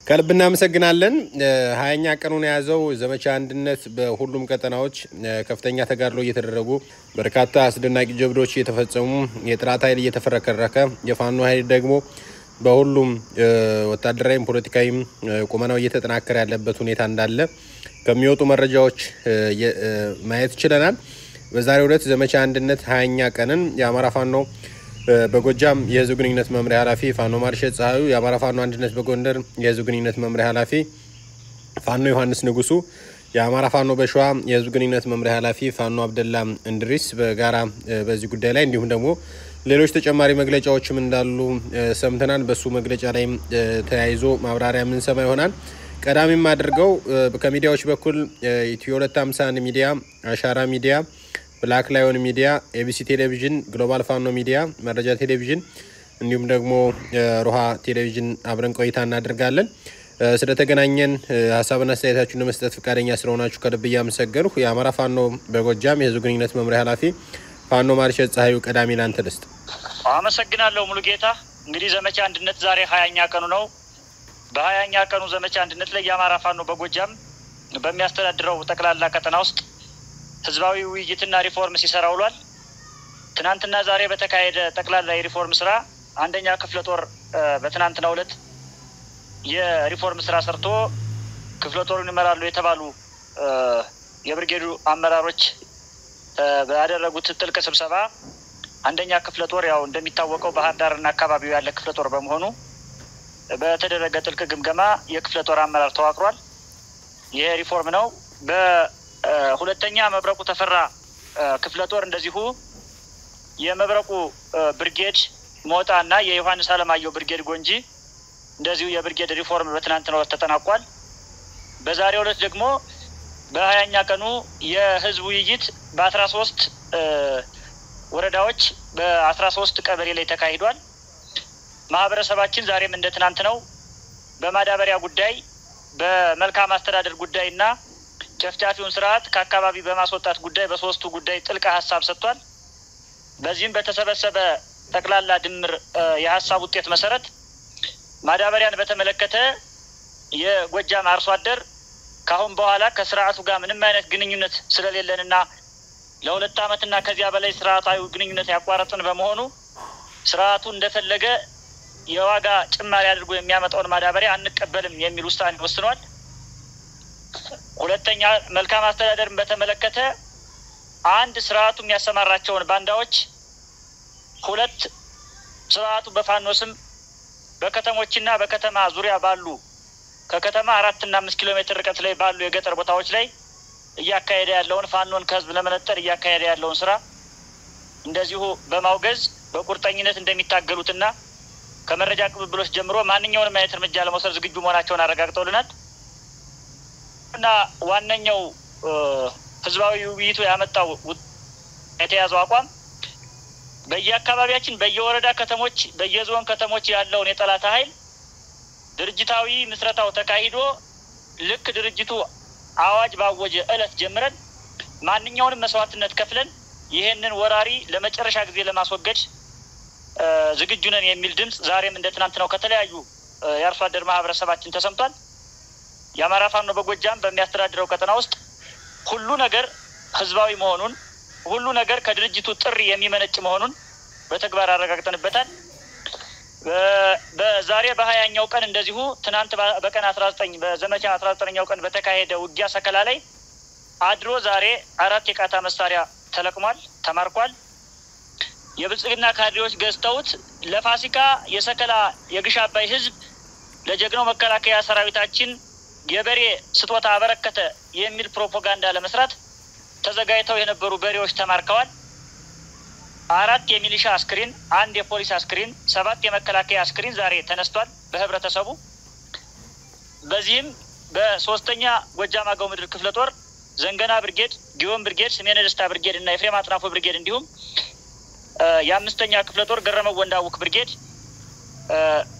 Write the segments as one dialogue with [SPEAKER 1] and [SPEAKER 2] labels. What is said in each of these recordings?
[SPEAKER 1] ከልብና መሰግናለን 20ኛ ቀኑን ያዘው ዘመቻ አንድነት በሁሉም ቀጠናዎች ከፍተኛ ተጋድሎ እየተደረጉ በርካታ አስደናቂ ጀብዶች እየተፈጸሙ የጥራት ኃይል እየተፈረከረከ የፋኖ ኃይል ደግሞ በሁሉም ወታደራዊ ፖለቲካዊ ቁመናው እየተጠናከረ ያለበት ሁኔታ እንዳለ ከሚወጡ መረጃዎች ማየት ይችላል። በዛሬው ዕለት ዘመቻ አንድነት 20ኛ ቀንን የአማራ ፋኖ በጎጃም የህዝብ ግንኙነት መምሪያ ኃላፊ ፋኖ ማርሸት ፀሐዩ የአማራ ፋኖ አንድነት በጎንደር የህዝብ ግንኙነት መምሪያ ኃላፊ ፋኖ ዮሐንስ ንጉሱ የአማራ ፋኖ በሸዋ የህዝብ ግንኙነት መምሪያ ኃላፊ ፋኖ አብደላ እንድሪስ በጋራ በዚህ ጉዳይ ላይ እንዲሁም ደግሞ ሌሎች ተጨማሪ መግለጫዎችም እንዳሉ ሰምተናል። በሱ መግለጫ ላይ ተያይዞ ማብራሪያ ምን ሰማ ይሆናል። ቀዳሚም አድርገው ከሚዲያዎች በኩል ኢትዮ 251 ሚዲያ፣ አሻራ ሚዲያ፣ ብላክ ላዮን ሚዲያ፣ ኤቢሲ ቴሌቪዥን፣ ግሎባል ፋኖ ሚዲያ፣ መረጃ ቴሌቪዥን እንዲሁም ደግሞ ሮሃ ቴሌቪዥን አብረን ቆይታ እናደርጋለን። ስለተገናኘን ሐሳብና አስተያየታችሁን ለመስጠት ፈቃደኛ ስለሆናችሁ ከልብ እያመሰገንኩ የአማራ ፋኖ በጎጃም የህዝብ ግንኙነት መምሪያ ኃላፊ ፋኖ ማርሸት ፀሐዩ ቀዳሚ ላንተ ልስጥ።
[SPEAKER 2] አመሰግናለሁ ሙሉጌታ። እንግዲህ ዘመቻ አንድነት ዛሬ 20ኛ ቀኑ ነው። በ20ኛ ቀኑ ዘመቻ አንድነት ላይ የአማራ ፋኖ በጎጃም በሚያስተዳድረው ጠቅላላ ቀጠና ውስጥ ህዝባዊ ውይይትና ሪፎርም ሲሰራ ውሏል። ትናንትና ዛሬ በተካሄደ ጠቅላላ የሪፎርም ስራ አንደኛ ክፍለ ጦር በትናንትናው ዕለት የሪፎርም ስራ ሰርቶ ክፍለ ጦሩን ይመራሉ የተባሉ የብርጌዱ አመራሮች ባደረጉት ጥልቅ ስብሰባ አንደኛ ክፍለ ጦር ያው እንደሚታወቀው ባህር ዳርና አካባቢው ያለ ክፍለ ጦር በመሆኑ በተደረገ ጥልቅ ግምገማ የክፍለ ጦር አመራር ተዋቅሯል። ይሄ ሪፎርም ነው። በሁለተኛ መብረቁ ተፈራ ክፍለ ጦር እንደዚሁ የመብረቁ ብርጌድ ሞጣና የዮሐንስ አለማየሁ ብርጌድ ጎንጂ እንደዚሁ የብርጌድ ሪፎርም በትናንትናው ተጠናቋል። በዛሬው ዕለት ደግሞ በ20ኛ ቀኑ የህዝብ ውይይት በ13 ወረዳዎች በ13 ቀበሌ ላይ ተካሂዷል። ማህበረሰባችን ዛሬም እንደ ትናንት ነው በማዳበሪያ ጉዳይ፣ በመልካም አስተዳደር ጉዳይና ጨፍጫፊውን ስርዓት ከአካባቢ በማስወጣት ጉዳይ በሶስቱ ጉዳይ ጥልቅ ሐሳብ ሰጥቷል። በዚህም በተሰበሰበ ጠቅላላ ድምር የሐሳብ ውጤት መሰረት ማዳበሪያን በተመለከተ የጎጃም አርሶ አደር ካሁን በኋላ ከስርዓቱ ጋር ምንም አይነት ግንኙነት ስለሌለንና ለሁለት ዓመትና ከዚያ በላይ ስርዓታዊ ግንኙነት ያቋረጥን በመሆኑ ስርዓቱ እንደፈለገ የዋጋ ጭማሪ አድርጎ የሚያመጣውን ማዳበሪያ አንቀበልም የሚል ውሳኔ ወስኗል። ሁለተኛ መልካም አስተዳደርን በተመለከተ አንድ ስርዓቱ የሚያሰማራቸውን ባንዳዎች ሁለት ስርዓቱ በፋኖ ስም በከተሞችና በከተማ ዙሪያ ባሉ ከከተማ 4 እና 5 ኪሎ ሜትር ርቀት ላይ ባሉ የገጠር ቦታዎች ላይ እያካሄደ ያለውን ፋኖን ከህዝብ ለመነጠር እያካሄደ ያለውን ስራ እንደዚሁ በማውገዝ በቁርጠኝነት እንደሚታገሉትና ከመረጃ ቅብብሎች ጀምሮ ማንኛውንም አይነት እርምጃ ለመውሰድ ዝግጁ መሆናቸውን አረጋግጠውልናል። እና ዋነኛው ህዝባዊ ውይይቱ ያመጣው የተያዘው አቋም በየአካባቢያችን በየወረዳ ከተሞች በየዞን ከተሞች ያለውን የጠላት ኃይል ድርጅታዊ ምስረታው ተካሂዶ ልክ ድርጅቱ አዋጅ ባወጀ ዕለት ጀምረን ማንኛውንም መስዋዕትነት ከፍለን ይሄንን ወራሪ ለመጨረሻ ጊዜ ለማስወገድ ዝግጁ ነን የሚል ድምጽ ዛሬም እንደ ትናንት ነው ከተለያዩ የአርሶ አደር ማህበረሰባችን ተሰምቷል። የአማራ ፋኖ በጎጃም በሚያስተዳድረው ቀጠና ውስጥ ሁሉ ነገር ህዝባዊ መሆኑን ሁሉ ነገር ከድርጅቱ ጥሪ የሚመነጭ መሆኑን በተግባር አረጋግጠንበታል። በዛሬ በ20ኛው ቀን እንደዚሁ ትናንት በቀን 19 በዘመቻ 19ኛው ቀን በተካሄደ ውጊያ ሰከላ ላይ አድሮ ዛሬ 4 የቃታ መሳሪያ ተለቅሟል፣ ተማርኳል። የብልጽግና ካድሬዎች ገዝተውት ለፋሲካ የሰከላ የግሽ አባይ ህዝብ ለጀግናው መከላከያ ሰራዊታችን የበሬ ስጦታ አበረከተ የሚል ፕሮፓጋንዳ ለመስራት ተዘጋጅተው የነበሩ በሬዎች ተማርከዋል። 4 የሚሊሻ አስክሪን፣ 1 የፖሊስ አስክሪን፣ 7 የመከላከያ አስክሪን ዛሬ ተነስቷል በህብረተሰቡ። በዚህም በ3ኛ ጎጃም አገው ምድር ክፍለ ጦር ዘንገና ብርጌድ፣ ጊዮን ብርጌድ፣ ሰሜን ደስታ ብርጌድ እና ኤፍሬም አጥናፎ ብርጌድ እንዲሁም የ5ኛ ክፍለ ጦር ገረመው ወንዳውክ ብርጌድ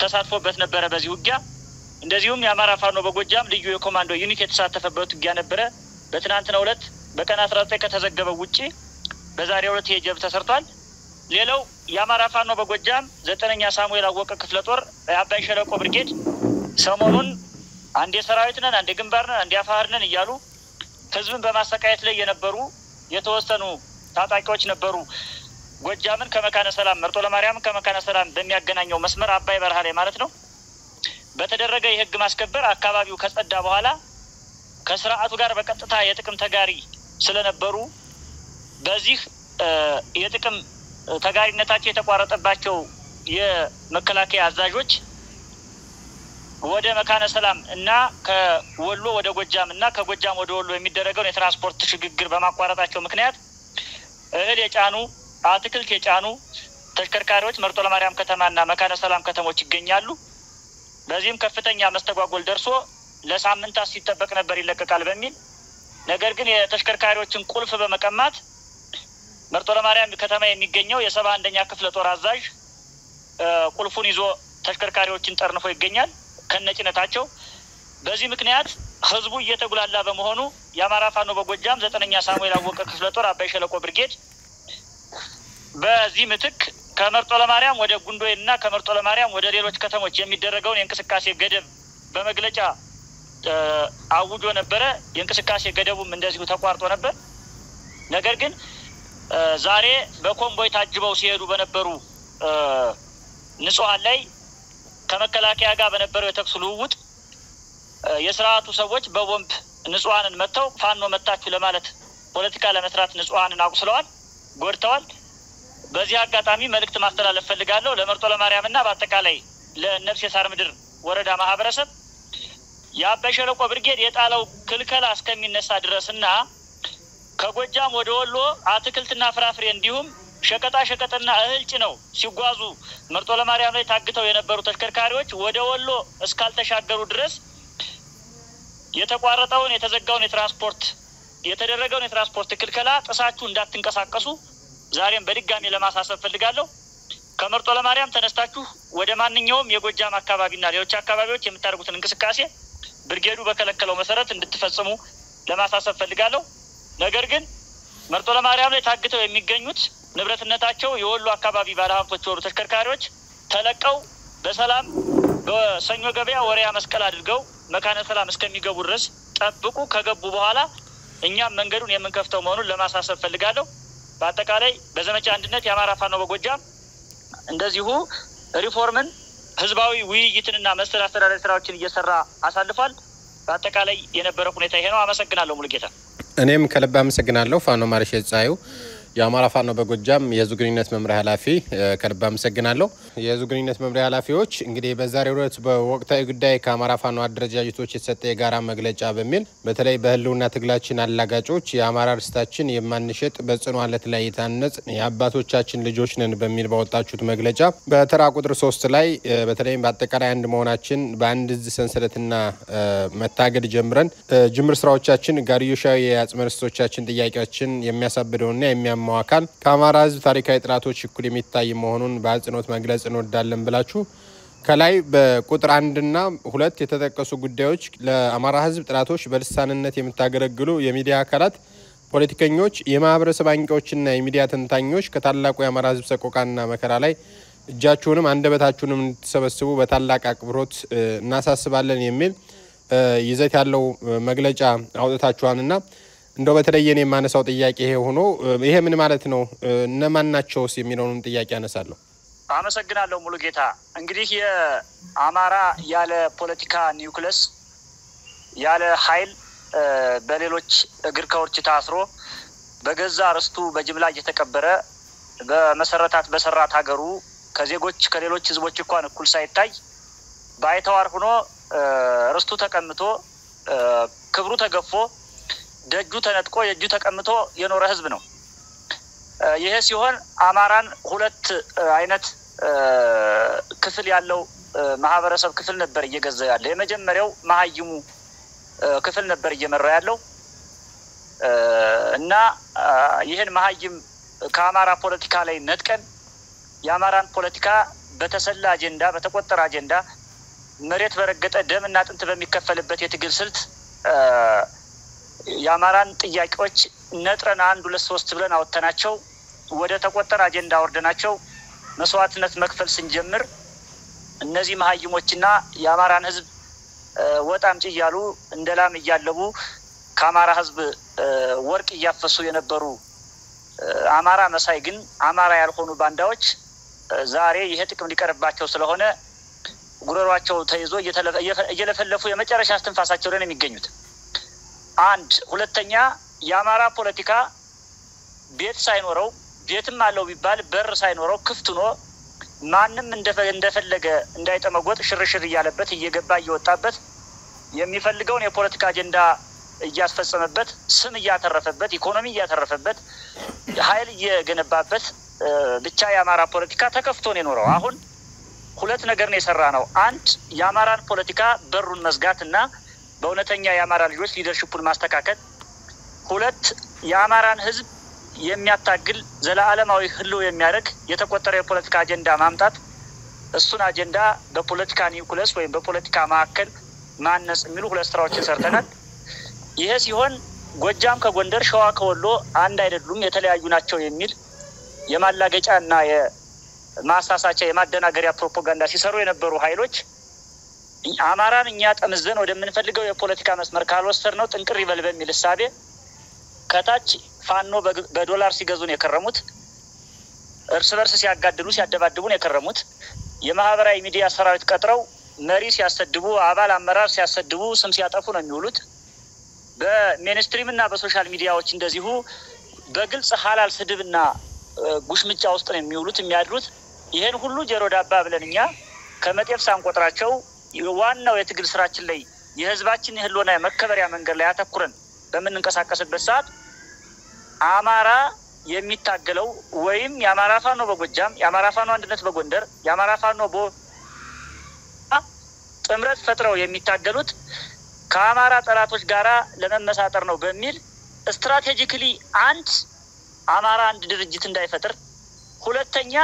[SPEAKER 2] ተሳትፎበት ነበረ በዚህ ውጊያ። እንደዚሁም የአማራ ፋኖ በጎጃም ልዩ የኮማንዶ ዩኒት የተሳተፈበት ውጊያ ነበረ። በትናንትናው ዕለት በቀን 19 ከተዘገበው ውጪ በዛሬው ዕለት የጀብ ተሰርቷል። ሌላው የአማራ ፋኖ በጎጃም 9ኛ ሳሙኤል አወቀ ክፍለ ጦር አባይ ሸለቆ ብርጌድ ሰሞኑን አንዴ ሰራዊት ነን፣ አንዴ ግንባር ነን፣ አንዴ አፋር ነን እያሉ ህዝብን በማሰቃየት ላይ የነበሩ የተወሰኑ ታጣቂዎች ነበሩ። ጎጃምን ከመካነ ሰላም መርጦ ለማርያምን ከመካነ ሰላም በሚያገናኘው መስመር አባይ በረሃ ላይ ማለት ነው በተደረገ የህግ ማስከበር አካባቢው ከጸዳ በኋላ ከስርዓቱ ጋር በቀጥታ የጥቅም ተጋሪ ስለነበሩ በዚህ የጥቅም ተጋሪነታቸው የተቋረጠባቸው የመከላከያ አዛዦች ወደ መካነ ሰላም እና ከወሎ ወደ ጎጃም እና ከጎጃም ወደ ወሎ የሚደረገውን የትራንስፖርት ሽግግር በማቋረጣቸው ምክንያት እህል የጫኑ አትክልት የጫኑ ተሽከርካሪዎች መርጦ ለማርያም ከተማና መካነ ሰላም ከተሞች ይገኛሉ። በዚህም ከፍተኛ መስተጓጎል ደርሶ ለሳምንታት ሲጠበቅ ነበር ይለቀቃል በሚል ነገር ግን የተሽከርካሪዎችን ቁልፍ በመቀማት መርጦ ለማርያም ከተማ የሚገኘው የ71ኛ ክፍለ ጦር አዛዥ ቁልፉን ይዞ ተሽከርካሪዎችን ጠርንፎ ይገኛል ከነጭነታቸው። በዚህ ምክንያት ህዝቡ እየተጉላላ በመሆኑ የአማራ ፋኖ በጎጃም 9ኛ ሳሙኤል አወቀ ክፍለ ጦር አባይ ሸለቆ ብርጌድ በዚህ ምትክ ከመርጦ ለማርያም ወደ ጉንዶይና ከመርጦ ለማርያም ወደ ሌሎች ከተሞች የሚደረገውን የእንቅስቃሴ ገደብ በመግለጫ አውጆ ነበረ። የእንቅስቃሴ ገደቡም እንደዚሁ ተቋርጦ ነበር። ነገር ግን ዛሬ በኮምቦይ ታጅበው ሲሄዱ በነበሩ ንጹሃን ላይ ከመከላከያ ጋር በነበረው የተኩስ ልውውጥ የስርዓቱ ሰዎች በቦምብ ንጹሃንን መተው ፋኖ መታችሁ ለማለት ፖለቲካ ለመስራት ንጹሃንን አቁስለዋል፣ ጎድተዋል። በዚህ አጋጣሚ መልእክት ማስተላለፍ ፈልጋለሁ ለመርጦ ለማርያምና በአጠቃላይ ለነፍስ የሳር ምድር ወረዳ ማህበረሰብ የአባይ ሸለቆ ብርጌድ የጣለው ክልከላ እስከሚነሳ ድረስና ከጎጃም ወደ ወሎ አትክልትና ፍራፍሬ እንዲሁም ሸቀጣ ሸቀጥና እህል ጭነው ሲጓዙ መርጦ ለማርያም ላይ ታግተው የነበሩ ተሽከርካሪዎች ወደ ወሎ እስካልተሻገሩ ድረስ የተቋረጠውን የተዘጋውን የትራንስፖርት የተደረገውን የትራንስፖርት ክልከላ ጥሳችሁ እንዳትንቀሳቀሱ ዛሬም በድጋሚ ለማሳሰብ ፈልጋለሁ። ከመርጦ ለማርያም ተነስታችሁ ወደ ማንኛውም የጎጃም አካባቢና ሌሎች አካባቢዎች የምታደርጉትን እንቅስቃሴ ብርጌዱ በከለከለው መሰረት እንድትፈጽሙ ለማሳሰብ ፈልጋለሁ። ነገር ግን መርጦ ለማርያም ላይ ታግተው የሚገኙት ንብረትነታቸው የወሎ አካባቢ ባለሀብቶች የሆኑ ተሽከርካሪዎች ተለቀው በሰላም በሰኞ ገበያ ወሪያ መስቀል አድርገው መካነ ሰላም እስከሚገቡ ድረስ ጠብቁ። ከገቡ በኋላ እኛም መንገዱን የምንከፍተው መሆኑን ለማሳሰብ ፈልጋለሁ። በአጠቃላይ በዘመቻ አንድነት የአማራ ፋኖ በጎጃም እንደዚሁ ሪፎርምን ህዝባዊ ውይይትንና መሰል አስተዳደር ስራዎችን እየሰራ አሳልፏል። በአጠቃላይ የነበረው ሁኔታ ይሄ ነው። አመሰግናለሁ ሙሉጌታ።
[SPEAKER 1] እኔም ከልብ አመሰግናለሁ። ፋኖ ማርሸት ጻዩ የአማራ ፋኖ በጎጃም የህዝብ ግንኙነት መምሪያ ኃላፊ ከልብ አመሰግናለሁ። የህዝብ ግንኙነት መምሪያ ኃላፊዎች እንግዲህ በዛሬው ዕለት በወቅታዊ ጉዳይ ከአማራ ፋኖ አደረጃጀቶች የተሰጠ የጋራ መግለጫ በሚል በተለይ በህልውና ትግላችን አላጋጮች የአማራ ርስታችን የማንሸጥ በጽኑ አለት ላይ የታነጽ የአባቶቻችን ልጆች ነን በሚል ባወጣችሁት መግለጫ በተራ ቁጥር 3 ላይ በተለይም በአጠቃላይ አንድ መሆናችን በአንድ እዝ ሰንሰለትና መታገድ ጀምረን ጅምር ስራዎቻችን ጋርዮሻዊ የአጽመ ርስቶቻችን ጥያቄዎችን የሚያሳብደውና የሚያሟው አካል ከአማራ ህዝብ ታሪካዊ ጥራቶች እኩል የሚታይ መሆኑን በአጽንኦት መግለጽ እንወዳለን ብላችሁ ከላይ በቁጥር 1 እና 2 የተጠቀሱ ጉዳዮች ለአማራ ህዝብ ጥራቶች በልሳንነት የምታገለግሉ የሚዲያ አካላት፣ ፖለቲከኞች፣ የማህበረሰብ አንቂዎችና የሚዲያ ተንታኞች ከታላቁ የአማራ ህዝብ ሰቆቃና መከራ ላይ እጃችሁንም አንደበታችሁንም እንድትሰበስቡ በታላቅ አክብሮት እናሳስባለን የሚል ይዘት ያለው መግለጫ አውጥታችኋልና እንደው በተለይ እኔ የማነሳው ጥያቄ ይሄ ሆኖ ይሄ ምን ማለት ነው? እነማን ናቸውስ የሚለውን ጥያቄ አነሳለሁ።
[SPEAKER 2] አመሰግናለሁ ሙሉጌታ። እንግዲህ የአማራ ያለ ፖለቲካ ኒውክለስ ያለ ኃይል በሌሎች እግር ከወርች ታስሮ በገዛ ርስቱ በጅምላ እየተቀበረ በመሰረታት በሰራት ሀገሩ ከዜጎች ከሌሎች ህዝቦች እንኳን እኩል ሳይታይ ባይተዋር ሆኖ ርስቱ ተቀምጦ ክብሩ ተገፎ ደጁ ተነጥቆ የጁ ተቀምጦ የኖረ ህዝብ ነው። ይሄ ሲሆን አማራን ሁለት አይነት ክፍል ያለው ማህበረሰብ ክፍል ነበር እየገዛ ያለ። የመጀመሪያው መሀይሙ ክፍል ነበር እየመራ ያለው እና ይሄን መሀይም ከአማራ ፖለቲካ ላይ ነጥቀን የአማራን ፖለቲካ በተሰላ አጀንዳ በተቆጠረ አጀንዳ መሬት በረገጠ ደምና አጥንት በሚከፈልበት የትግል ስልት የአማራን ጥያቄዎች ነጥረን 1 2 3 ብለን አወጣናቸው ወደ ተቆጠረ አጀንዳ ወርደናቸው መስዋዕትነት መክፈል ስንጀምር እነዚህ መሀይሞችና የአማራን ህዝብ ወጣምጪ እያሉ እንደላም እያለቡ ከአማራ ህዝብ ወርቅ እያፈሱ የነበሩ አማራ መሳይ ግን አማራ ያልሆኑ ባንዳዎች ዛሬ ይሄ ጥቅም ሊቀርባቸው ስለሆነ ጉረሯቸው ተይዞ እየለፈለፉ የመጨረሻ አስተንፋሳቸው ላይ ነው የሚገኙት። አንድ ሁለተኛ የአማራ ፖለቲካ ቤት ሳይኖረው ቤትም አለው ቢባል በር ሳይኖረው ክፍት ሆኖ ማንም እንደፈለገ እንዳይጠመጎጥ ሽርሽር እያለበት እየገባ እየወጣበት የሚፈልገውን የፖለቲካ አጀንዳ እያስፈጸመበት ስም እያተረፈበት ኢኮኖሚ እያተረፈበት ኃይል እየገነባበት ብቻ የአማራ ፖለቲካ ተከፍቶ ነው የኖረው። አሁን ሁለት ነገር ነው የሰራ ነው። አንድ የአማራን ፖለቲካ በሩን መዝጋትና በእውነተኛ የአማራ ልጆች ሊደርሺፑን ማስተካከል። ሁለት የአማራን ህዝብ የሚያታግል ዘላዓለማዊ ህልው የሚያደርግ የተቆጠረ የፖለቲካ አጀንዳ ማምጣት። እሱን አጀንዳ በፖለቲካ ኒውክለስ ወይም በፖለቲካ ማዕከል ማነጽ የሚሉ ሁለት ስራዎችን ሰርተናል። ይሄ ሲሆን ጎጃም ከጎንደር ሸዋ ከወሎ አንድ አይደሉም የተለያዩ ናቸው የሚል የማላገጫና የማሳሳቻ የማደናገሪያ ፕሮፓጋንዳ ሲሰሩ የነበሩ ኃይሎች አማራን እኛ ጠምዘን ወደምንፈልገው የፖለቲካ መስመር ካልወሰድነው ጥንቅር ይበል በሚል እሳቤ ከታች ፋኖ በዶላር ሲገዙን የከረሙት እርስ በርስ ሲያጋድሉ ሲያደባድቡን የከረሙት የማህበራዊ ሚዲያ ሰራዊት ቀጥረው መሪ ሲያሰድቡ አባል አመራር ሲያሰድቡ ስም ሲያጠፉ ነው የሚውሉት። በሜንስትሪም እና በሶሻል ሚዲያዎች እንደዚሁ በግልጽ ሐላል ስድብና ጉሽምጫ ውስጥ ነው የሚውሉት የሚያድሩት። ይሄን ሁሉ ጀሮ ዳባ ብለን እኛ ከመጤፍ ሳንቆጥራቸው ዋናው የትግል ስራችን ላይ የህዝባችን ህልውና መከበሪያ መንገድ ላይ አተኩረን በመንንቀሳቀስበት ሰዓት አማራ የሚታገለው ወይም የአማራ ፋኖ በጎጃም የአማራ ፋኖ አንድነት በጎንደር የአማራ ፋኖ ጥምረት ፈጥረው የሚታገሉት ከአማራ ጠላቶች ጋራ ለመመሳጠር ነው በሚል ስትራቴጂካሊ አንድ አማራ አንድ ድርጅት እንዳይፈጥር፣ ሁለተኛ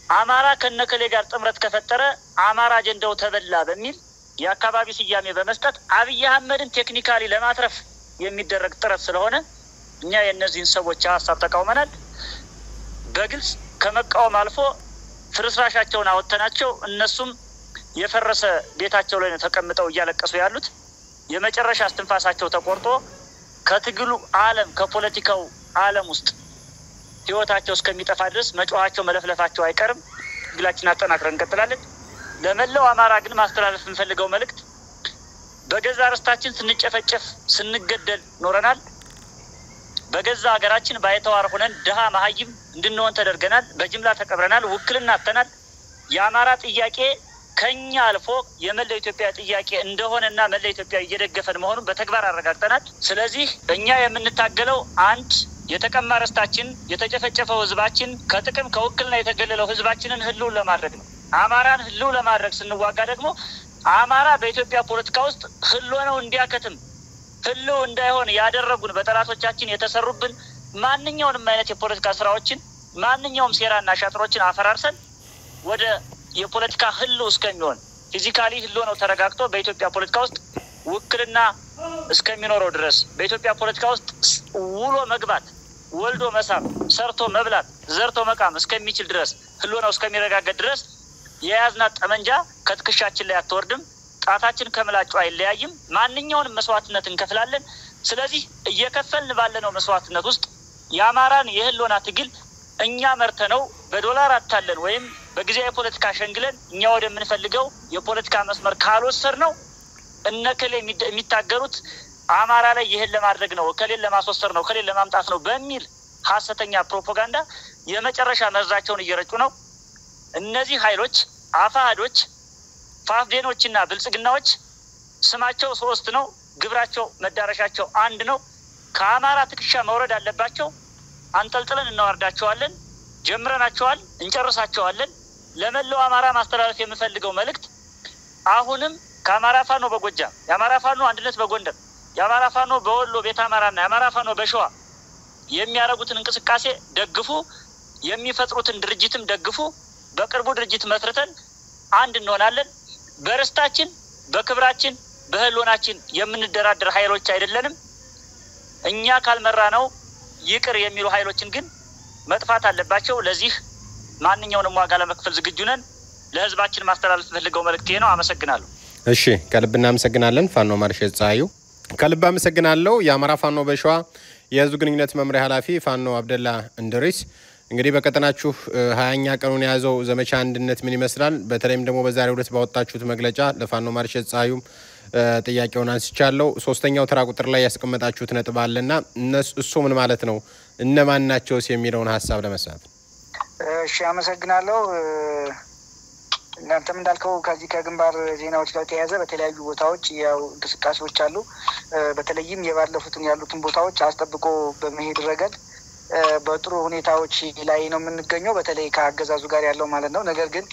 [SPEAKER 2] አማራ ከነከሌ ጋር ጥምረት ከፈጠረ አማራ አጀንዳው ተበላ በሚል የአካባቢ ስያሜ በመስጠት አብይ አህመድን ቴክኒካሊ ለማትረፍ የሚደረግ ጥረት ስለሆነ እኛ የነዚህን ሰዎች ሐሳብ ተቃውመናል። በግልጽ ከመቃወም አልፎ ፍርስራሻቸውን አወጣናቸው። እነሱም የፈረሰ ቤታቸው ላይ ተቀምጠው እያለቀሱ ያሉት የመጨረሻ አስተንፋሳቸው ተቆርጦ ከትግሉ ዓለም ከፖለቲካው ዓለም ውስጥ ህይወታቸው እስከሚጠፋ ድረስ መጮሃቸው መለፍለፋቸው አይቀርም። ትግላችን አጠናክረን እንቀጥላለን። ለመላው አማራ ግን ማስተላለፍ የምንፈልገው መልእክት በገዛ ርስታችን ስንጨፈጨፍ ስንገደል ኖረናል። በገዛ ሀገራችን ባይተዋር ሆነን ደሃ መሀይም እንድንሆን ተደርገናል። በጅምላ ተቀብረናል። ውክልና አጥተናል። የአማራ ጥያቄ ከኛ አልፎ የመላው ኢትዮጵያ ጥያቄ እንደሆነና መላው ኢትዮጵያ እየደገፈን መሆኑን በተግባር አረጋግጠናል። ስለዚህ እኛ የምንታገለው አንድ የተቀማ ርስታችን የተጨፈጨፈው ህዝባችን ከጥቅም ከውክልና የተገለለው ህዝባችንን ህልው ለማድረግ ነው። አማራን ህልው ለማድረግ ስንዋጋ ደግሞ አማራ በኢትዮጵያ ፖለቲካ ውስጥ ህልውናው እንዲያከትም ህልው እንዳይሆን ያደረጉን በጠላቶቻችን የተሰሩብን ማንኛውንም አይነት የፖለቲካ ስራዎችን ማንኛውም ሴራና ሻጥሮችን አፈራርሰን ወደ የፖለቲካ ህልው እስከሚሆን ፊዚካሊ ህልውናው ተረጋግጦ በኢትዮጵያ ፖለቲካ ውስጥ ውክልና እስከሚኖረው ድረስ በኢትዮጵያ ፖለቲካ ውስጥ ውሎ መግባት ወልዶ መሳም ሰርቶ መብላት ዘርቶ መቃም እስከሚችል ድረስ ህልውናው እስከሚረጋገጥ ድረስ የያዝናት ጠመንጃ ከትከሻችን ላይ አትወርድም። ጣታችን ከምላጩ አይለያይም። ማንኛውንም መስዋዕትነት እንከፍላለን። ስለዚህ እየከፈልን ባለነው መስዋዕትነት ውስጥ የአማራን የህልውና ትግል እኛ መርተነው በዶላር አታለን ወይም በጊዜያዊ ፖለቲካ ሸንግለን እኛ ወደምንፈልገው የፖለቲካ መስመር ካልወሰድነው እነከሌ የሚታገሩት አማራ ላይ ይሄን ለማድረግ ነው ከሌን ለማስወሰድ ነው ከሌን ለማምጣት ነው በሚል ሐሰተኛ ፕሮፓጋንዳ የመጨረሻ መርዛቸውን እየረጩ ነው። እነዚህ ኃይሎች አፋሃዶች ፋፍዴኖችና ብልጽግናዎች ስማቸው ሶስት ነው፣ ግብራቸው መዳረሻቸው አንድ ነው። ከአማራ ትክሻ መውረድ አለባቸው። አንጠልጥለን እናወርዳቸዋለን። ጀምረናቸዋል፣ እንጨርሳቸዋለን። ለመላው አማራ ማስተላለፍ የምፈልገው መልእክት አሁንም ከአማራ ፋኖ በጎጃም የአማራ ፋኖ አንድነት በጎንደር የአማራ ፋኖ በወሎ ቤተ አማራና የአማራ ፋኖ በሸዋ የሚያረጉትን እንቅስቃሴ ደግፉ፣ የሚፈጥሩትን ድርጅትም ደግፉ። በቅርቡ ድርጅት መስርተን አንድ እንሆናለን። በርስታችን በክብራችን በህልውናችን የምንደራደር ኃይሎች አይደለንም። እኛ ካልመራ ነው ይቅር የሚሉ ኃይሎችን ግን መጥፋት አለባቸው። ለዚህ ማንኛውንም ዋጋ ለመክፈል ዝግጁ ነን። ለህዝባችን ማስተላለፍ ፈልገው መልእክቴ ነው። አመሰግናለሁ።
[SPEAKER 1] እሺ ከልብ እናመሰግናለን ፋኖ ማርሸት ፀሐዩ። ከልብ አመሰግናለሁ። የአማራ ፋኖ በሸዋ የህዝብ ግንኙነት መምሪያ ኃላፊ ፋኖ አብደላ እንድሪስ። እንግዲህ በቀጠናችሁ 20ኛ ቀኑን የያዘው ዘመቻ አንድነት ምን ይመስላል? በተለይም ደግሞ በዛሬው ዕለት ባወጣችሁት መግለጫ ለፋኖ ማርሸት ፀሐዩ ጥያቄውን አንስቻለሁ። ሶስተኛው ተራ ቁጥር ላይ ያስቀመጣችሁት ነጥብ አለና እሱ ምን ማለት ነው? እነማን ናቸውስ የሚለውን ሀሳብ ለመስራት።
[SPEAKER 3] እሺ አመሰግናለሁ። እናንተም እንዳልከው ከዚህ ከግንባር ዜናዎች ጋር ተያያዘ በተለያዩ ቦታዎች ያው እንቅስቃሴዎች አሉ። በተለይም የባለፉትን ያሉትን ቦታዎች አስጠብቆ በመሄድ ረገድ በጥሩ ሁኔታዎች ላይ ነው የምንገኘው፣ በተለይ ከአገዛዙ ጋር ያለው ማለት ነው። ነገር ግን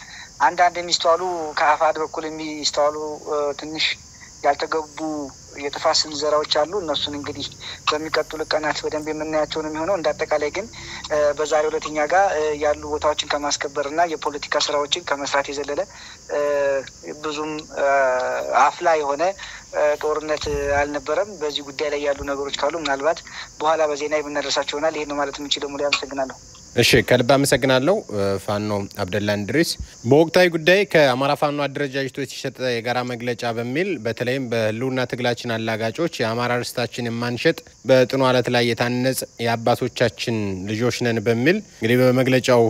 [SPEAKER 3] አንዳንድ የሚስተዋሉ ከአፋድ በኩል የሚስተዋሉ ትንሽ ያልተገቡ የጥፋት ስንዘራዎች አሉ። እነሱን እንግዲህ በሚቀጥሉ ቀናት በደንብ የምናያቸው ነው የሚሆነው። እንዳጠቃላይ ግን በዛሬው ዕለት እኛ ጋር ያሉ ቦታዎችን ከማስከበርና የፖለቲካ ስራዎችን ከመስራት የዘለለ ብዙም አፍላ የሆነ ጦርነት አልነበረም። በዚህ ጉዳይ ላይ ያሉ ነገሮች ካሉ ምናልባት በኋላ በዜና የምናደርሳቸው ይሆናል። ይሄን ነው ማለት የምንችለው። ሙሉ አመሰግናለሁ።
[SPEAKER 1] እሺ ከልብ አመሰግናለሁ ፋኖ አብደላ እንድሪስ። በወቅታዊ ጉዳይ ከአማራ ፋኖ አደረጃጀቶች የተሰጠ የጋራ መግለጫ በሚል በተለይም በህልውና ትግላችን አላጋጮች የአማራ ርስታችን የማንሸጥ በጥኑ አለት ላይ የታነጽ የአባቶቻችን ልጆች ነን በሚል እንግዲህ በመግለጫው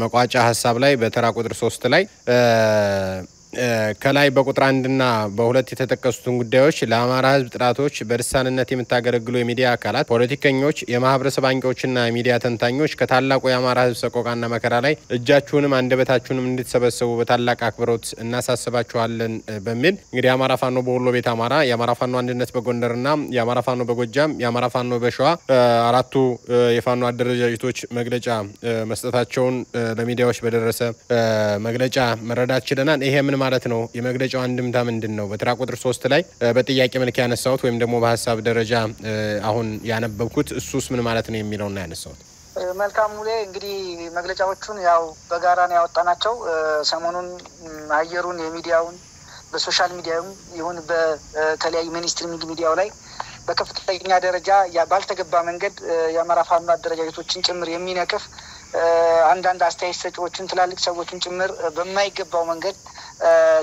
[SPEAKER 1] መቋጫ ሀሳብ ላይ በተራ ቁጥር 3 ላይ ከላይ በቁጥር 1ና በ2 የተጠቀሱትን ጉዳዮች ለአማራ ህዝብ ጥራቶች በልሳንነት የምታገለግሉ የሚዲያ አካላት፣ ፖለቲከኞች፣ የማህበረሰብ አንቂዎችና የሚዲያ ተንታኞች ከታላቁ የአማራ ህዝብ ሰቆቃና መከራ ላይ እጃችሁንም አንደበታችሁንም እንድትሰበሰቡ በታላቅ አክብሮት እናሳስባችኋለን በሚል እንግዲህ የአማራ ፋኖ በወሎ ቤት አማራ፣ የአማራ ፋኖ አንድነት በጎንደርና የአማራ ፋኖ በጎጃም፣ የአማራ ፋኖ በሸዋ አራቱ የፋኖ አደረጃጀቶች መግለጫ መስጠታቸውን ለሚዲያዎች በደረሰ መግለጫ መረዳት ችለናል። ይሄ ምን ማለት ነው? የመግለጫው አንድምታ ምንድን ነው? በተራ ቁጥር 3 ላይ በጥያቄ መልክ ያነሳሁት ወይም ደግሞ በሀሳብ ደረጃ አሁን ያነበብኩት እሱስ ምን ማለት ነው የሚለውና ያነሳሁት።
[SPEAKER 3] መልካም ሙሌ፣ እንግዲህ መግለጫዎቹን ያው በጋራ ነው ያወጣናቸው። ሰሞኑን አየሩን የሚዲያውን በሶሻል ሚዲያውም ይሁን በተለያዩ ሚኒስትሪ ሚዲያው ላይ በከፍተኛ ደረጃ ባልተገባ መንገድ የአማራ ፋኖ አደረጃጀቶችን ጭምር የሚነቅፍ አንዳንድ አስተያየት ሰጪዎችን ትላልቅ ሰዎችን ጭምር በማይገባው መንገድ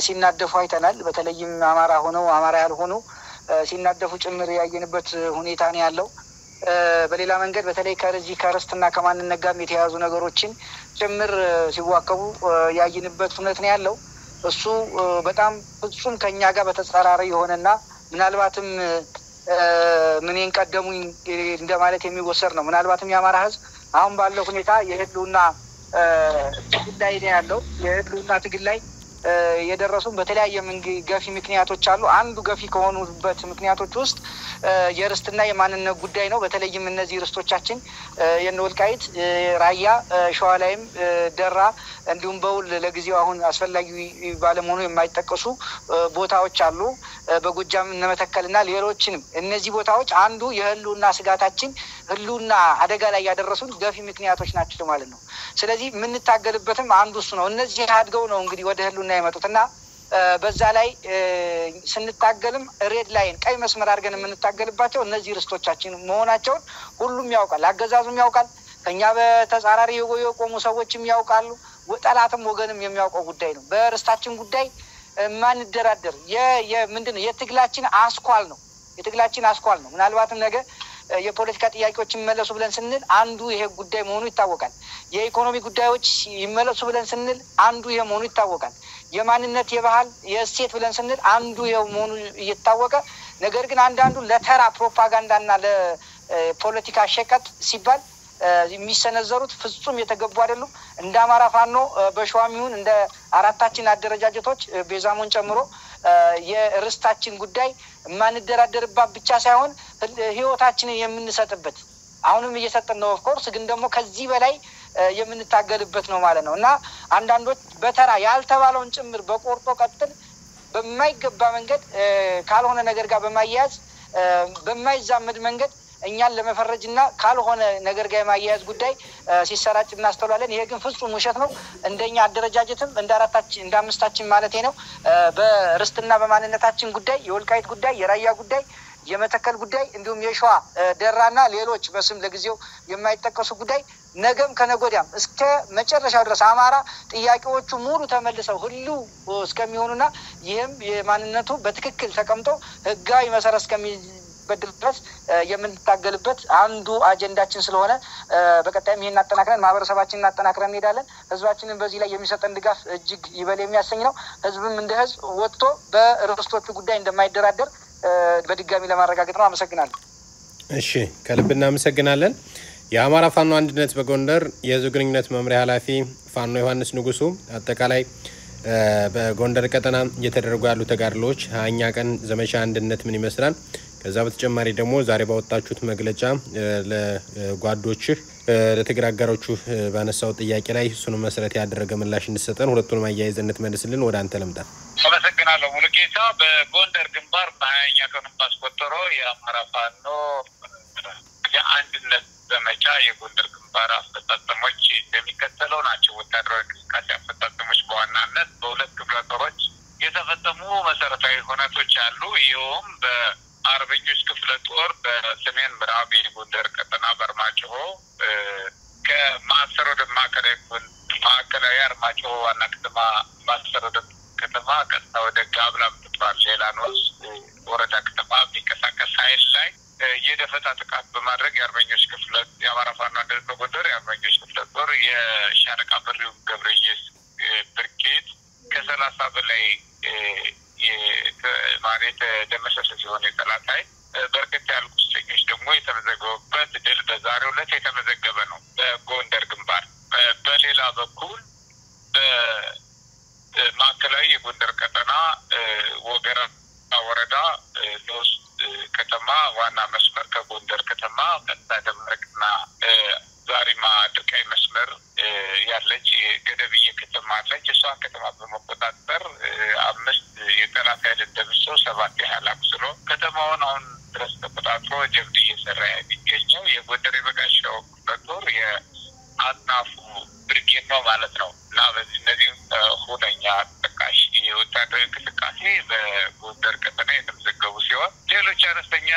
[SPEAKER 3] ሲናደፉ አይተናል። በተለይም አማራ ሆነው አማራ ያልሆኑ ሲናደፉ ጭምር ያየንበት ሁኔታ ነው ያለው። በሌላ መንገድ በተለይ ከዚህ ከርስትና ከማንነት ጋር የተያያዙ ነገሮችን ጭምር ሲዋከቡ ያየንበት ሁኔታ ነው ያለው። እሱ በጣም ፍጹም ከኛ ጋር በተጻራሪ የሆነና ምናልባትም ምንን ቀደሙኝ እንደማለት የሚወሰድ ነው። ምናልባትም የአማራ ህዝብ አሁን ባለው ሁኔታ የህልውና ትግል ላይ ነው ያለው። የህልውና ትግል ላይ የደረሱም በተለያየ ገፊ ምክንያቶች አሉ። አንዱ ገፊ ከሆኑበት ምክንያቶች ውስጥ የርስትና የማንነት ጉዳይ ነው። በተለይም እነዚህ ርስቶቻችን የወልቃይት፣ ራያ፣ ሸዋ ላይም ደራ እንዲሁም በውል ለጊዜው አሁን አስፈላጊ ባለመሆኑ የማይጠቀሱ ቦታዎች አሉ። በጎጃም እነመተከልና ሌሎችንም እነዚህ ቦታዎች አንዱ የህልውና ስጋታችን ህልውና አደጋ ላይ ያደረሱን ገፊ ምክንያቶች ናቸው ማለት ነው። ስለዚህ የምንታገልበትም አንዱ እሱ ነው። እነዚህ አድገው ነው እንግዲህ ወደ ህልውና የመጡትና በዛ ላይ ስንታገልም ሬድ ላይን ቀይ መስመር አድርገን የምንታገልባቸው እነዚህ ርስቶቻችን መሆናቸውን ሁሉም ያውቃል። አገዛዙም ያውቃል። ከኛ በተጻራሪ የቆሙ ሰዎችም ያውቃሉ። ጠላትም ወገንም የሚያውቀው ጉዳይ ነው። በርስታችን ጉዳይ ማንደራደር ምንድነው የትግላችን አስኳል ነው። የትግላችን አስኳል ነው። ምናልባትም ነገ የፖለቲካ ጥያቄዎች ይመለሱ ብለን ስንል አንዱ ይሄ ጉዳይ መሆኑ ይታወቃል። የኢኮኖሚ ጉዳዮች ይመለሱ ብለን ስንል አንዱ ይሄ መሆኑ ይታወቃል። የማንነት የባህል የእሴት ብለን ስንል አንዱ ይሄ መሆኑ እየታወቀ ነገር ግን አንዳንዱ ለተራ ፕሮፓጋንዳና ለፖለቲካ ሸቀጥ ሲባል የሚሰነዘሩት ፍጹም የተገቡ አይደሉም። እንደ አማራ ፋኖ በሸዋም ይሁን እንደ አራታችን አደረጃጀቶች ቤዛሞን ጨምሮ የርስታችን ጉዳይ ማንደራደርባት ብቻ ሳይሆን ህይወታችንን የምንሰጥበት አሁንም እየሰጠን ነው። ኦፍኮርስ ግን ደግሞ ከዚህ በላይ የምንታገልበት ነው ማለት ነው እና አንዳንዶች በተራ ያልተባለውን ጭምር በቆርጦ ቀጥል በማይገባ መንገድ ካልሆነ ነገር ጋር በማያያዝ በማይዛመድ መንገድ እኛን ለመፈረጅና ካልሆነ ነገር ጋር የማያያዝ ጉዳይ ሲሰራጭ እናስተውላለን። ይሄ ግን ፍጹም ውሸት ነው። እንደኛ አደረጃጀትም እንደ አራታችን እንደ አምስታችን ማለቴ ነው በርስትና በማንነታችን ጉዳይ የወልቃይት ጉዳይ፣ የራያ ጉዳይ፣ የመተከል ጉዳይ እንዲሁም የሸዋ ደራና ሌሎች በስም ለጊዜው የማይጠቀሱ ጉዳይ ነገም ከነጎዲያም እስከ መጨረሻው ድረስ አማራ ጥያቄዎቹ ሙሉ ተመልሰው ሁሉ እስከሚሆኑና ይህም የማንነቱ በትክክል ተቀምጦ ህጋዊ መሰረት እስከሚበድል ድረስ የምንታገልበት አንዱ አጀንዳችን ስለሆነ በቀጣይም ይሄን አጠናክረን ማህበረሰባችንን አጠናክረን እንሄዳለን። ህዝባችንን በዚህ ላይ የሚሰጠን ድጋፍ እጅግ ይበል የሚያሰኝ ነው። ህዝብም እንደ ህዝብ ወጥቶ በርስቶቹ ጉዳይ እንደማይደራደር በድጋሚ ለማረጋገጥ ነው። አመሰግናለሁ።
[SPEAKER 1] እሺ ከልብ እናመሰግናለን። የአማራ ፋኖ አንድነት በጎንደር የህዝብ ግንኙነት መምሪያ ኃላፊ ፋኖ ዮሐንስ ንጉሱ አጠቃላይ በጎንደር ቀጠና እየተደረጉ ያሉ ተጋድሎች 20ኛ ቀን ዘመቻ አንድነት ምን ይመስላል፣ ከዛ በተጨማሪ ደግሞ ዛሬ ባወጣችሁት መግለጫ ለጓዶችህ ለተግራጋሮቹ ባነሳው ጥያቄ ላይ እሱን መሰረት ያደረገ ምላሽ እንድትሰጠን ሁለቱንም አያይዘነት መልስልን። ወደ አንተ ልምጣ።
[SPEAKER 4] አመሰግናለሁ ሙሉጌታ። በጎንደር ግንባር በ20ኛ ቀኑ ባስቆጠረው የአማራ ፋኖ የአንድነት ዘመቻ የጎንደር ግንባር አፈጻጸሞች እንደሚከተለው ናቸው። ወታደራዊ እንቅስቃሴ አፈጻጸሞች በዋናነት በሁለት ክፍለ ጦሮች የተፈጸሙ መሰረታዊ ሁነቶች አሉ። ይኸውም በአርበኞች ክፍለ ጦር በሰሜን ምዕራብ የጎንደር ቀጠና በአርማጭሆ ከማሰሮ ወደ ማዕከላዊ አርማጭሆ ዋና ከተማ ማሰሮ ወደ ከተማ ቀጥታ ወደ ጋብላ ምትባል ሌላኖስ ወረዳ ከተማ የሚንቀሳቀስ ኃይል ላይ የደፈጣ ጥቃት በማድረግ የአርበኞች ክፍለ የአማራ ፋኖ አንድነት በጎንደር የአርበኞች ክፍለ ጦር የሻለቃ በሪው ገብረየስ ብርጌድ ከ30 በላይ ማለት ደመሰሰ ሲሆን የጠላት ኃይል በርከት ያሉ ቁስለኞች ደግሞ የተመዘገቡበት ድል በዛሬው ዕለት የተመዘገበ ነው በጎንደር ግንባር። በሌላ በኩል በማዕከላዊ የጎንደር ቀጠና ወገራ ወረዳ ሶስት ከተማ ዋና መስመር ከጎንደር ከተማ ቀጥታ ደመረቅና ዛሪማ ድርቃይ መስመር ያለች ገደብዬ ከተማ አለች። እሷን ከተማ በመቆጣጠር 5 የጠላት ኃይል እንደምሰው 7 ያህል አቁስሎ ከተማውን አሁን ድረስ ተቆጣጥሮ ጀብድ እየሰራ የሚገኘው የጎንደር የበጋሻው ክፍለ ጦር የአጥናፉ ብርጌድ ነው ማለት ነው። እና በዚህ እነዚህ ሁነኛ ተጠቃሽ የወታደራዊ እንቅስቃሴ በጎንደር ቀጠና የተመዘገቡ ሲሆን ሌሎች አነስተኛ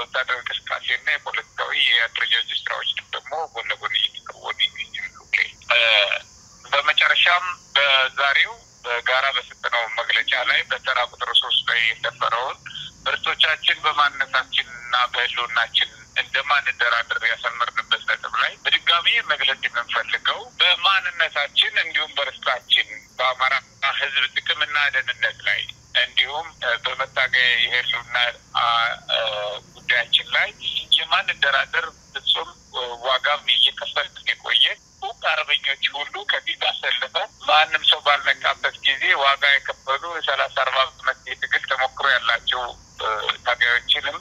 [SPEAKER 4] ወታደራዊ እንቅስቃሴና የፖለቲካዊ የአደረጃጀት ስራዎች ደግሞ ጎን ለጎን እየተከወኑ ይገኛሉ። በመጨረሻም በዛሬው በጋራ በሰጠነው መግለጫ ላይ በተራ ቁጥር 3 ላይ የሰፈረውን ምርቶቻችን በማንነታችንና በህልውናችን እንደማንደራደር ያሰመርንበት ነጥብ ላይ በድጋሚ መግለጽ የምንፈልገው በማንነታችን እንዲሁም በርስታችን በአማራ ህዝብ ጥቅምና ደህንነት ላይ እንዲሁም በመታገያ የህልውና ጉዳያችን ላይ የማንደራደር ፍጹም ዋጋም እየከፈልን የቆየን አርበኞች ሁሉ ከፊት አሰልፈን ማንም ሰው ባልነቃበት ጊዜ ዋጋ የከፈሉ 30-40 ዓመት የትግል ተሞክሮ ያላቸው ታጋዮችንም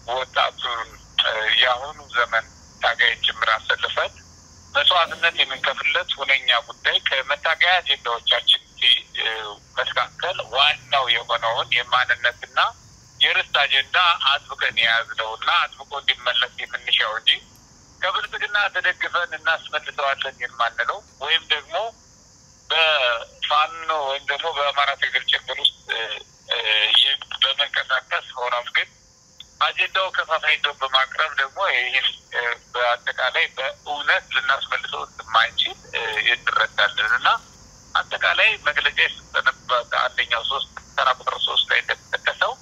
[SPEAKER 4] ወጣቱን የአሁኑ ዘመን ታጋዮች ጭምር አሰልፈን መስዋዕትነት የምንከፍልለት ሁነኛ ጉዳይ ከመታገያ አጀንዳዎቻችን መካከል ዋናው የሆነውን የማንነትና የርስት አጀንዳ አጥብቀን የያዝነውና አጥብቆ እንዲመለስ የምንሻው እንጂ ከብልጽግና ተደግፈን እናስመልሰዋለን የማንለው ወይም ደግሞ በፋኖ ወይም ደግሞ በአማራ ትግል ጭምር ውስጥ በመንቀሳቀስ ሆኖም ግን አጀንዳው ከፋፋይነቱን በማቅረብ ደግሞ ይህን በአጠቃላይ በእውነት ልናስመልሰው የማንችል እንረዳለን እና አጠቃላይ መግለጫ የሰጠንበት አንደኛው ተራ ቁጥር 3 ላይ እንደተጠቀሰው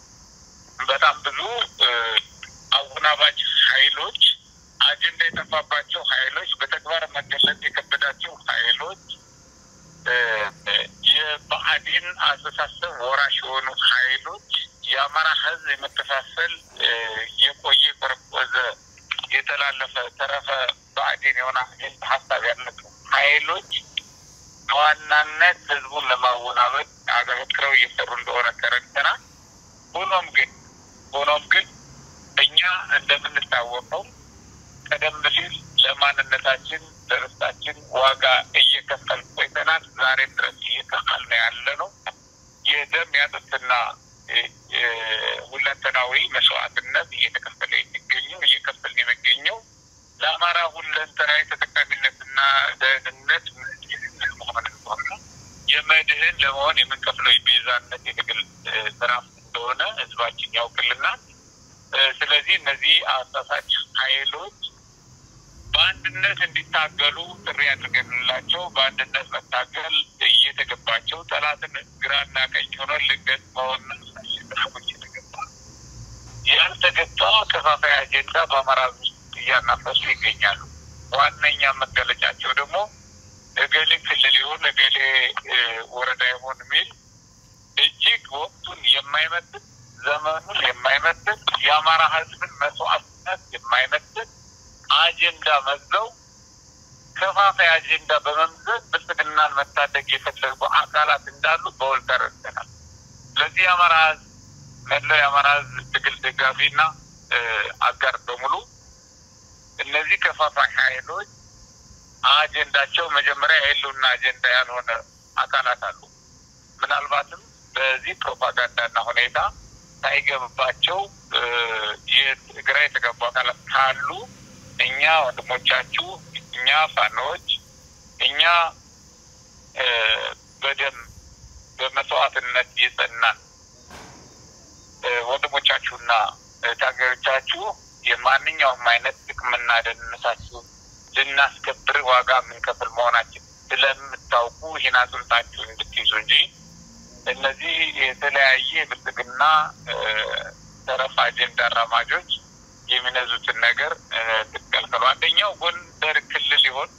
[SPEAKER 4] በጣም ብዙ አወናባጅ ኃይሎች አጀንዳ የጠፋባቸው ኃይሎች በተግባር መገለጽ የከበዳቸው ኃይሎች የብአዴን አስተሳሰብ ወራሽ የሆኑ ኃይሎች የአማራ ህዝብ የመተሳሰል የቆየ ቆርቆዘ የተላለፈ ተረፈ ብአዴን የሆነ ሀሳብ ያላቸው ኃይሎች በዋናነት ህዝቡን ለማወናበድ አዘውትረው እየሰሩ እንደሆነ ተረድተናል። ሆኖም ግን እኛ እንደምንታወቀው ቀደም ሲል ለማንነታችን ለርስታችን ዋጋ እየከፈል ቆይተናል። ዛሬም ድረስ እየከፈልን ያለ ነው። የደም ያጥንትና ሁለንተናዊ መስዋዕትነት እየተከፈለ የሚገኘው ለአማራ ሁለንተናዊ ተጠቃሚነትና ደህንነት የመድህን ለመሆን የምንከፍለው የቤዛነት የትግል ምዕራፍ እንደሆነ ህዝባችን ያውቅልናል። ስለዚህ እነዚህ አሳሳች ኃይሎች በአንድነት እንዲታገሉ ጥሪ አድርገንላቸው በአንድነት መታገል እየተገባቸው ጠላትን ግራና ቀኝ ሆነው ልንገጥመውና እየተገባ ያልተገባ ከፋፋይ አጀንዳ በአማራ ውስጥ እያናፈሱ ይገኛሉ። ዋነኛ መገለጫቸው ደግሞ እገሌ ክልል ይሁን እገሌ ወረዳ ይሁን የሚል እጅግ ወቅቱን የማይመጥን ዘመኑን የማይመጥን የአማራ ሕዝብን መስዋዕትነት የማይመጥን አጀንዳ መዘው ከፋፋይ አጀንዳ በመምዘዝ ብልጽግናን መታደግ የፈለጉ አካላት እንዳሉ በውል ተረድተናል። ስለዚህ የአማራ ሕዝብ መላው የአማራ ሕዝብ ትግል ደጋፊና አጋር በሙሉ እነዚህ ከፋፋይ ኃይሎች አጀንዳቸው መጀመሪያ የህልውና አጀንዳ ያልሆነ አካላት አሉ። ምናልባትም በዚህ ፕሮፓጋንዳና ሁኔታ ሳይገባቸው የግራ የተገቡ አካላት ካሉ እኛ ወንድሞቻችሁ እኛ ፋኖች እኛ በደም በመስዋዕትነት የጸናን ወንድሞቻችሁና ታጋዮቻችሁ የማንኛውም አይነት ጥቅምና ደህንነታችሁ ልናስከብር ዋጋ የምንከፍል መሆናችን ስለምታውቁ ይህን አጽንታችሁ እንድትይዙ እንጂ እነዚህ የተለያየ ብልጽግና ተረፍ አጀንዳ አራማጆች የሚነዙትን ነገር ትከልከሉ። አንደኛው ጎንደር ክልል ይሆን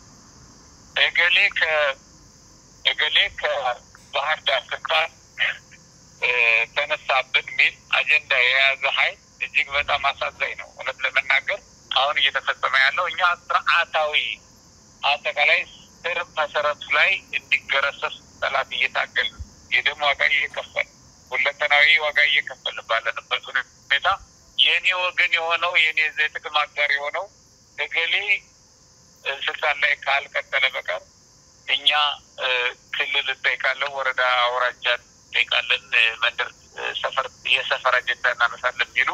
[SPEAKER 4] እገሌ ከባህር ዳር ስልጣን ተነሳበት ሚል አጀንዳ የያዘ ኃይል እጅግ በጣም አሳዛኝ ነው። እውነት ለመናገር አሁን እየተፈጸመ ያለው እኛ ስርዓታዊ አጠቃላይ ስር መሰረቱ ላይ እንዲገረሰስ ጠላት እየታገል የደም ዋጋ እየከፈል ሁለንተናዊ ዋጋ እየከፈል ባለንበት ሁኔታ የኔ ወገን የሆነው የኔ ጥቅም አጋር የሆነው እገሌ ስልጣን ላይ ካልቀጠለ በቀር እኛ ክልል እንጠይቃለን፣ ወረዳ አውራጃ እንጠይቃለን፣ መንደር ሰፈር የሰፈር አጀንዳ እናነሳለን የሚሉ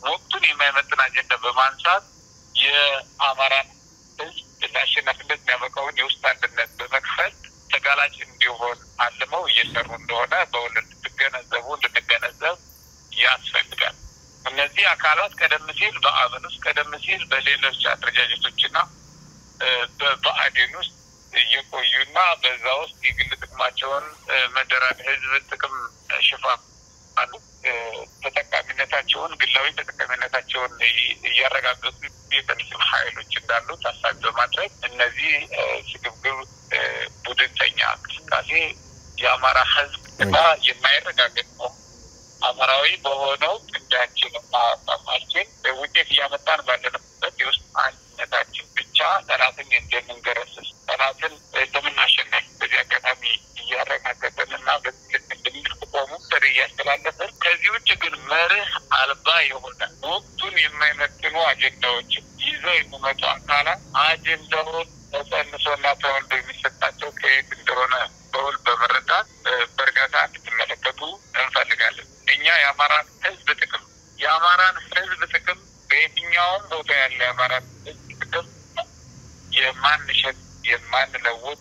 [SPEAKER 4] ወቅቱን የማይመጥን አጀንዳ በማንሳት የአማራን ሕዝብ ለአሸናፊነት የሚያበቃውን የውስጥ አንድነት በመክፈል ተጋላጭ እንዲሆን አልመው እየሰሩ እንደሆነ በውል እንድንገነዘብ ያስፈልጋል። እነዚህ አካላት ቀደም ሲል በአብን ውስጥ ቀደም ሲል በሌሎች አደረጃጀቶችና በብአዴን ውስጥ እየቆዩና በዛ ውስጥ የግል ጥቅማቸውን መደራድ ህዝብ ጥቅም ሽፋን አሉ ተጠቃሚነታቸውን ግላዊ ተጠቃሚነታቸውን እያረጋገጡ የተነሱ ኃይሎች እንዳሉ ታሳቢ በማድረግ እነዚህ ስግብግብ ቡድንተኛ እንቅስቃሴ የአማራ ህዝብ እና የማይረጋገጥ ነው አማራዊ በሆነው ቅዳችንና አቋማችን ውጤት እያመጣን ባለንበት የውስጥ አንድነታችን ብቻ ጠላትን እንደምንገረስስ ጠላትን እንደምናሸንፍ በዚህ አጋጣሚ እያረጋገጠንና በትልቅ እንድንቆሙ ጥሪ እያስተላለፍን ከዚህ ውጭ ግን መርህ አልባ የሆነ ወቅቱን የማይመጥኑ አጀንዳዎች ይዘው የሚመጡ አካላት አጀንዳውን ተጸንሶና ተወልዶ የሚሰጣቸው ከየት እንደሆነ በውል በመረዳት በእርጋታ እንድትመለከቱ እንፈልጋለን። እኛ የአማራን ህዝብ ጥቅም በየትኛውም ቦታ ያለ የአማራን ህዝብ ጥቅም የማንሸጥ የማንለውጥ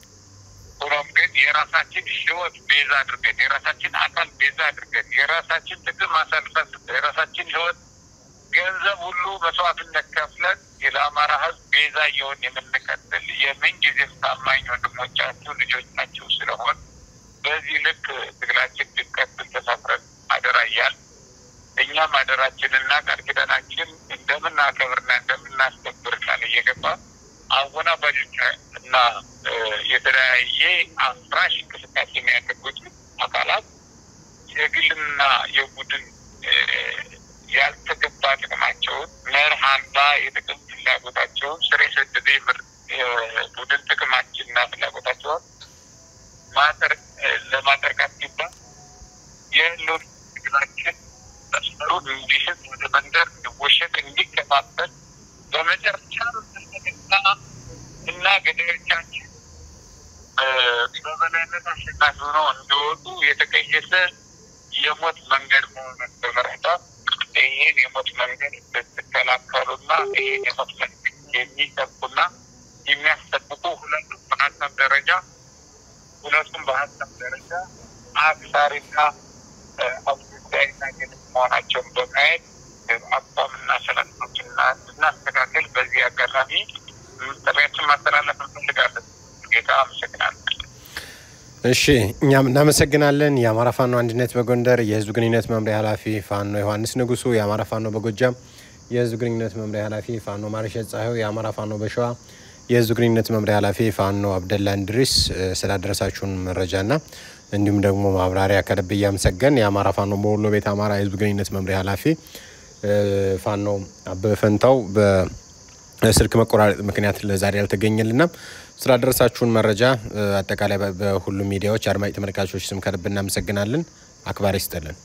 [SPEAKER 4] ሆኖም ግን የራሳችን ህይወት ቤዛ አድርገን የራሳችን አካል ቤዛ አድርገን የራሳችን ጥቅም አሳልፈን የራሳችን ህይወት ገንዘብ ሁሉ መስዋዕትነት ከፍለን የአማራ ህዝብ ቤዛ እየሆን የምንቀጥል የምንጊዜም ታማኝ ወንድሞቻችሁ ልጆች ናቸው ስለሆን በዚህ ልክ ትግላችን እንድንቀጥል ተሳስረን አደራ እያልን እኛም አደራችንና ቃል ኪዳናችን እንደምናከብርና እንደምናስከብር ቃል እየገባ አወናባጆች እና የተለያየ አፍራሽ እንቅስቃሴ የሚያደርጉት አካላት የግልና የቡድን ያልተገባ ጥቅማቸውን መርህ አልባ የጥቅም ፍላጎታቸውን ስር የሰደደ ቡድን ጥቅማችንና ፍላጎታቸውን ለማጠርቃት ሲባል የህልውና ትግላችን መስመሩን እንዲስት ወደ መንደር እንዲወሸቅ እንዲከፋፈል በመጨረሻ እና ገዳዮቻችን በበላይነት አሸናፊ ሆነው እንዲወጡ የተቀየሰ የሞት መንገድ መሆኑን በመረዳት ይህን የሞት መንገድ እንድትከላከሉና ይህን የሞት መንገድ የሚጠቁና የሚያስጠብቁ ሁለቱም በሀሳብ ደረጃ አክሳሪና አውጥታይና ግልጽ መሆናቸውን በማየት አቋምና ሰላምቶችና እናስተካከል። በዚህ አጋጣሚ ጥሪያችን ማስተላለፍ እንፈልጋለን። ጌታ አመሰግናለሁ።
[SPEAKER 1] እሺ እኛም እናመሰግናለን። የአማራ ፋኖ አንድነት በጎንደር የህዝብ ግንኙነት መምሪያ ኃላፊ ፋኖ ዮሐንስ ንጉሱ፣ የአማራ ፋኖ በጎጃም የህዝብ ግንኙነት መምሪያ ኃላፊ ፋኖ ማርሸት ጻዩ፣ የአማራ ፋኖ በሸዋ የህዝብ ግንኙነት መምሪያ ኃላፊ ፋኖ አብደላ እንድሪስ ስላደረሳችሁን መረጃና እንዲሁም ደግሞ ማብራሪያ ከልብ እያመሰገን የአማራ ፋኖ በወሎ ቤት አማራ የህዝብ ግንኙነት መምሪያ ኃላፊ ፋኖ አበበ ፈንታው በስልክ መቆራረጥ ምክንያት ለዛሬ ያልተገኘልና ስላደረሳችሁን መረጃ አጠቃላይ በሁሉም ሚዲያዎች አድማጭ ተመልካቾች ስም ከልብ እናመሰግናለን። አክባሪ ይስጥልን።